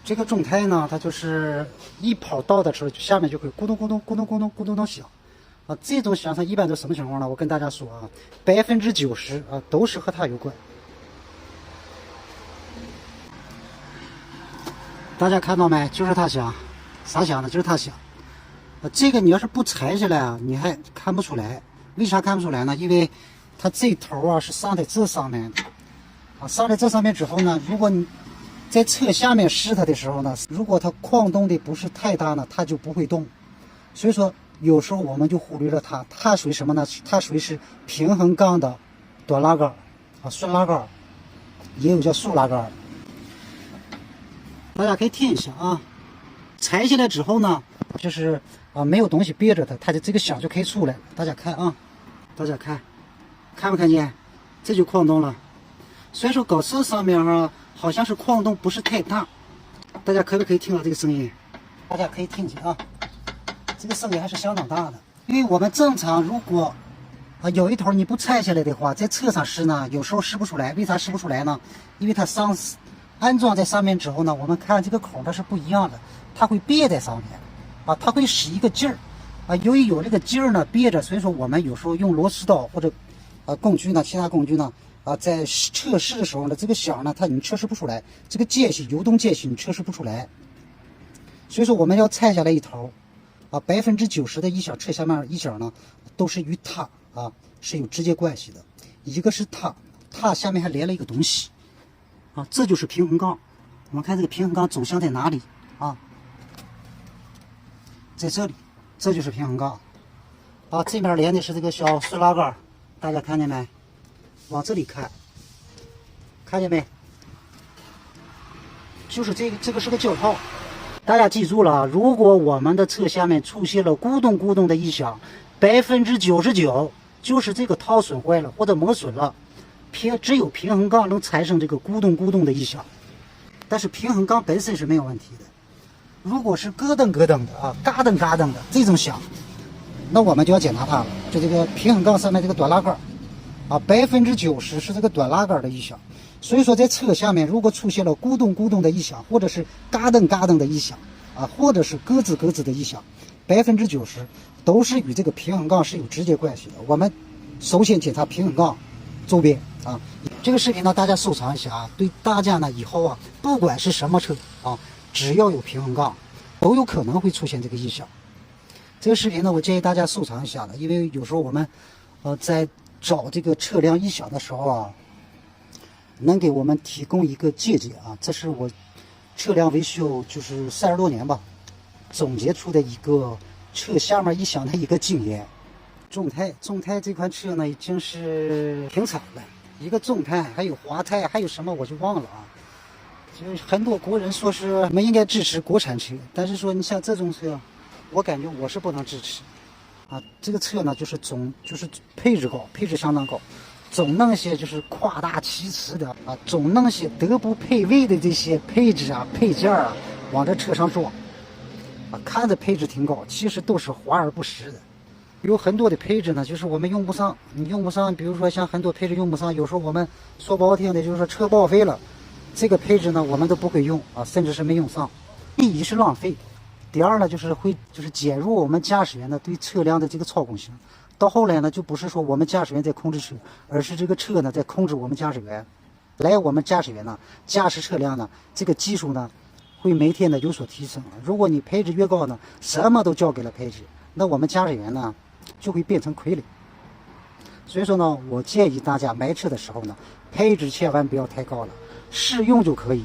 这个重胎呢，它就是一跑道的时候，下面就会咕咚咕咚咕咚咕咚咕咚咚响。啊，这种响它一般都什么情况呢？我跟大家说啊，90%啊都是和它有关。大家看到没？就是它响，啥响呢？就是它响。这个你要是不拆下来啊，你还看不出来。为啥看不出来呢？因为它这头啊是上在这上面的，啊，上在这上面之后呢，如果你在车下面试它的时候呢，如果它晃动的不是太大呢，它就不会动。所以说有时候我们就忽略了它，它属于什么呢？它属于是平衡杠的短拉杆啊，顺拉杆，也有叫竖拉杆。大家可以听一下啊，拆下来之后呢，就是没有东西憋着它，它的这个响就可以出来。大家看啊，大家看没看见？这就晃动了。所以说搞车上面啊，好像是晃动不是太大。大家可不可以听到这个声音？大家可以听见啊，这个声音还是相当大的。因为我们正常如果有一头你不拆下来的话，在车上试呢，有时候试不出来。为啥试不出来呢？因为它安装在上面之后呢，我们看这个口它是不一样的，它会别在上面啊，它会使一个劲儿啊。由于有这个劲儿呢别着，所以说我们有时候用螺丝刀或者工具呢，其他工具呢在测试的时候呢，这个响呢你测试不出来，这个间隙油动间隙你测试不出来。所以说我们要拆下来一头90%的异响，车下面异响呢都是与它是有直接关系的。一个是它下面还连了一个东西这就是平衡杠。我们看这个平衡杠走向在哪里在这里，这就是平衡杠这边连的是这个小顺拉杆，大家看见没？往这里看，看见没？就是这个是个胶套。大家记住了，如果我们的车下面出现了咕咚咕咚的异响，99%就是这个套损坏了或者磨损了。只有平衡杠能产生这个咕咚咕咚的异响，但是平衡杠本身是没有问题的。如果是咯噔咯噔的嘎噔嘎噔的这种响，那我们就要检查它了。就这个平衡杠上面这个短拉杆90%是这个短拉杆的异响。所以说在车下面如果出现了咕咚咕咚的异响，或者是嘎噔嘎噔的异响或者是咯吱咯吱的异响，90%都是与这个平衡杠是有直接关系的。我们首先检查平衡杠周边这个视频呢大家收藏一下对大家呢以后不管是什么车只要有平衡杠都有可能会出现这个异响。这个视频呢我建议大家收藏一下的，因为有时候我们在找这个车辆异响的时候能给我们提供一个借鉴这是我车辆维修就是30多年吧总结出的一个车下面异响的一个经验。众泰这款车呢已经是停产了，一个众泰还有华泰还有什么我就忘了就是很多国人说是我们应该支持国产车，但是说你像这种车我感觉我是不能支持这个车呢就是配置高，配置相当高，总弄些就是夸大其词的总弄些德不配位的这些配置配件往这车上装看着配置挺高，其实都是华而不实的。有很多的配置呢就是我们用不上，你用不上，比如说像很多配置用不上，有时候我们说不好听的就是说车报废了，这个配置呢我们都不会用甚至是没用上。第一是浪费，第二呢就是减弱我们驾驶员呢对车辆的这个操控性。到后来呢就不是说我们驾驶员在控制车，而是这个车呢在控制我们驾驶员。我们驾驶员呢驾驶车辆呢这个技术呢会每天的有所提升。如果你配置越高呢，什么都交给了配置，那我们驾驶员呢就会变成傀儡。所以说呢我建议大家买车的时候呢配置千万不要太高了，适用就可以。